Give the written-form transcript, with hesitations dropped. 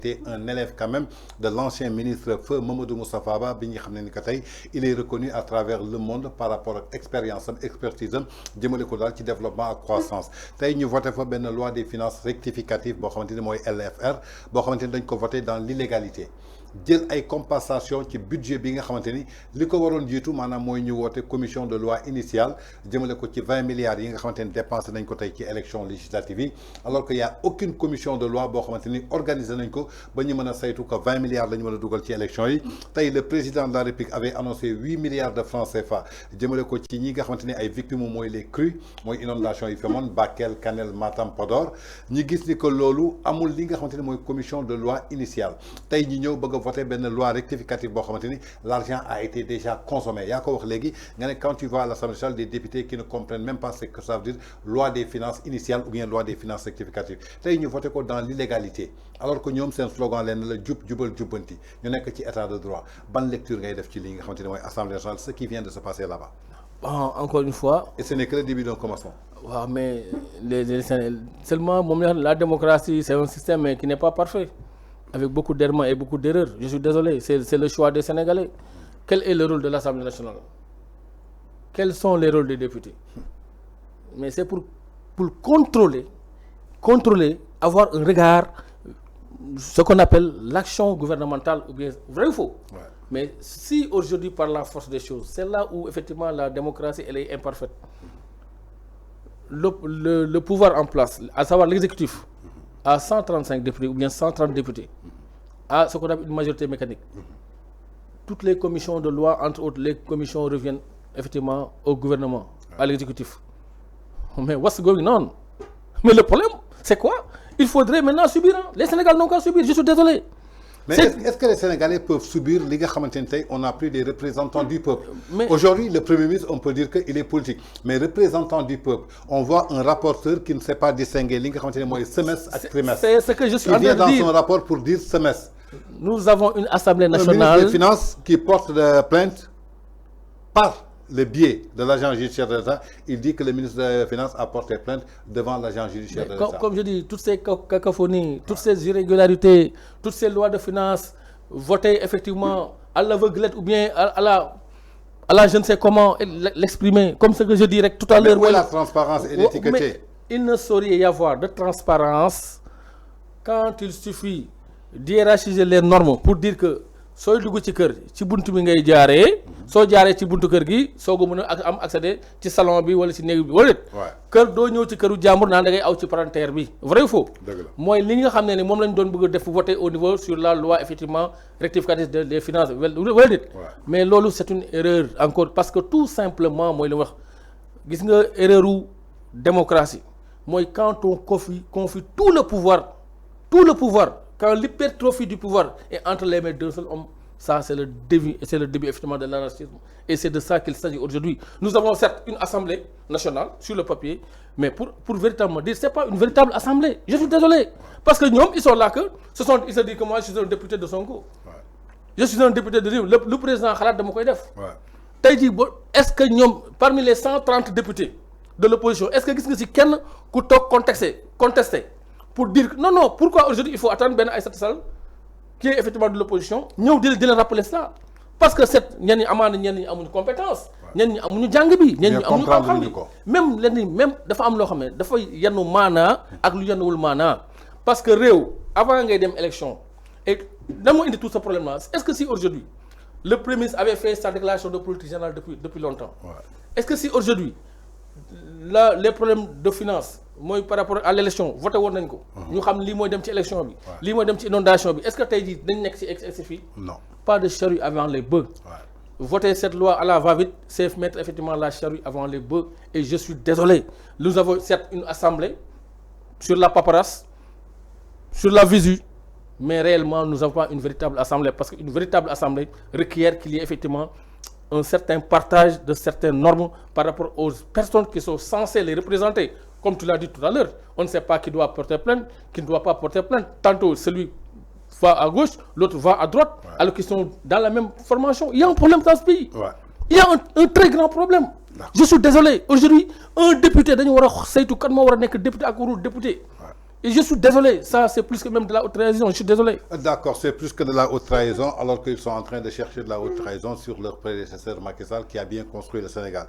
un élève quand même de l'ancien ministre Feu Mamadou Moustapha Ba bi nga xam ne ni que tey il est reconnu à travers le monde par rapport ak expérience am expertise am jëmale ko daal ci développement ak croissance tey ñu voté fa benn loi des finances rectificative boo xamante ni mooy LFR boo xamante ni dañ ko voté dans l'illégalité jël ay compensation ci budget bi nga xamante ni li ko waroon jiitu maanaam mooy ñu woote commission de loi initiale jëmale ko ci 20 milliards yi nga xamante ni dépensé nañ ko tey ci élection législative yi alors que y a aucune commission de loi boo xamante ni organisé nañ ko ba ñu mën a saytu que 20 milliards la ñu mën a dugal ci élection yi tey le président de la République avait annoncé 8 milliards de francs CFA jëmale ko ci ñi nga xamante ni ay victimes mooy les crues mooy inondation yi femoon Bakel Kanel Matam Podor ñi gis ni que loolu amul li nga xamante ni mooy commission de loi initiale tey ñi ñëw bëgg voté benn loi rectificative boo xamante ni l'argent a été déjà consommé yaa ko wax léegi nga ne quand tu vas à l'Assemblée nationale des députés qui ne comprennent même pas ce que ça veut dire loi des finances initiales ou bien loi des finances rectificatives tey ñu voté ko dans l'illégalité alors que ñoom seen slogan leen la jub jubal jubbanti ñu nekk ci état de droit ban lecture ngay def ci li nga xamante ni mooy Assemblée nationale ce qui vient de se passer là-bas. Bon, encore une fois. Et ce n'est que le début d'un commencement. Ouais, mais seulement la démocratie c'est un système qui n'est pas parfait. Avec beaucoup d'erreurs et beaucoup d'erreurs. Je suis désolé, c'est le choix des Sénégalais. Quel est le rôle de l'Assemblée nationale? Quels sont les rôles des députés? Mais c'est pour contrôler, avoir un regard, ce qu'on appelle l'action gouvernementale, ou bien vrai ou faux. Ouais. Mais si aujourd'hui, par la force des choses, c'est là où effectivement la démocratie elle est imparfaite. Le pouvoir en place, à savoir l'exécutif, à 135 députés ou bien 130 députés, à ce qu'on appelle une majorité mécanique. Toutes les commissions de loi, entre autres, les commissions reviennent effectivement au gouvernement, à l'exécutif. Mais what's going on? Mais le problème, c'est quoi? Il faudrait maintenant subir. Hein? Les Sénégalais n'ont qu'à subir, je suis désolé. Mais est-ce que les Sénégalais peuvent subir les gars? On a pris des représentants du peuple. Aujourd'hui, le Premier ministre, on peut dire qu'il est politique. Mais représentant du peuple, on voit un rapporteur qui ne sait pas distinguer les gars semestre et trimestre. C'est ce que je suis en train de dire. Il vient dans son rapport pour dire semestre. Nous avons une Assemblée nationale. Le ministre des Finances qui porte de plainte par le biais de l'agent judiciaire de l'État, il dit que le ministre des Finances a porté plainte devant l'agent judiciaire de l'État. Comme je dis, toutes ces cacophonies, toutes ces irrégularités, toutes ces lois de finances votées effectivement à l'aveuglette ou bien à la je ne sais comment l'exprimer, comme ce que je dirais tout à l'heure. Où est la transparence et l'étiqueté? Il ne saurait y avoir de transparence quand il suffit d'hiérarchiser les normes pour dire que sooy dugg ci kër ci buntu bi ngay jaaree soo jaaree ci buntu kër gi soo ko mën a am accéder ci salon bi wala ci néeg bi wala kër doo ñëw ci këru jàmbur naan da ngay aw ci parentère bi vrai ou faux mooy li nga xam ne ni moom lañ doon bëgg a def voter au niveau sur la loi effectivement rectificative des finances wala dit mais loolu c'est une erreur encore parce que tout simplement mooy li wax gis nga erreuru démocratie mooy quand on confie tout le pouvoir quand l'hypertrophie du pouvoir est entre les mains d'un seul homme, ça c'est le début effectivement de l'anarchisme. Et c'est de ça qu'il s'agit aujourd'hui. Nous avons certes une assemblée nationale sur le papier, mais pour véritablement dire, c'est pas une véritable assemblée. Je suis désolé. Parce que nous, ils sont là que, ils se disent que moi je suis un député de Sonko. Je suis un député de Rio. Le président Khalat de Mokoydef. Est-ce que nous, parmi les 130 députés de l'opposition, est-ce que vous avez quelqu'un qui a contesté pour dire que non, pourquoi aujourd'hui il faut attendre Ben Aïssata Sall qui est effectivement de l'opposition nous de le rappeler ça parce que cette ñenn ñi amaana ñenn ñi amuñu compétence ñenn ñi amuñu jàng bi ñenn ñi amuñu xam-xam bi même dafa am loo xam ne dafa yenn maanaa ak lu yennuwul maanaa parce que réew avant ngay dem élection et dama indi tout ce problème là est-ce que si aujourd'hui le Premier ministre avait fait sa déclaration de politique générale depuis longtemps est-ce que si aujourd'hui là les problèmes de finance moi par rapport à l'élection voté woon nañ ko ñu xam lii mooy dem ci élection bi lii mooy dem ci inondation bi est-ce que tey jii dañ nekk ci excessif? Non, pas de charrue avant les bœufs. Voter cette loi à la va-vite c'est mettre effectivement la charrue avant les bœufs et je suis désolé nous avons certes une assemblée sur la paperasse sur la visu mais réellement nous n'avons pas une véritable assemblée parce qu'une véritable assemblée requiert qu'il y ait effectivement un certain partage de certaines normes par rapport aux personnes qui sont censées les représenter. Comme tu l'as dit tout à l'heure, on ne sait pas qui doit porter plainte, qui ne doit pas porter plainte. Tantôt, celui va à gauche, l'autre va à droite, alors qu'ils sont dans la même formation. Il y a un problème dans ce pays. Il y a un très grand problème. Je suis désolé. Aujourd'hui, un député, dañu wara saytu kan mo wara nek député ak warul député. Et je suis désolé, ça c'est plus que même de la haute trahison, je suis désolé. D'accord, c'est plus que de la haute trahison, alors qu'ils sont en train de chercher de la haute trahison sur leur prédécesseur Macky Sall qui a bien construit le Sénégal.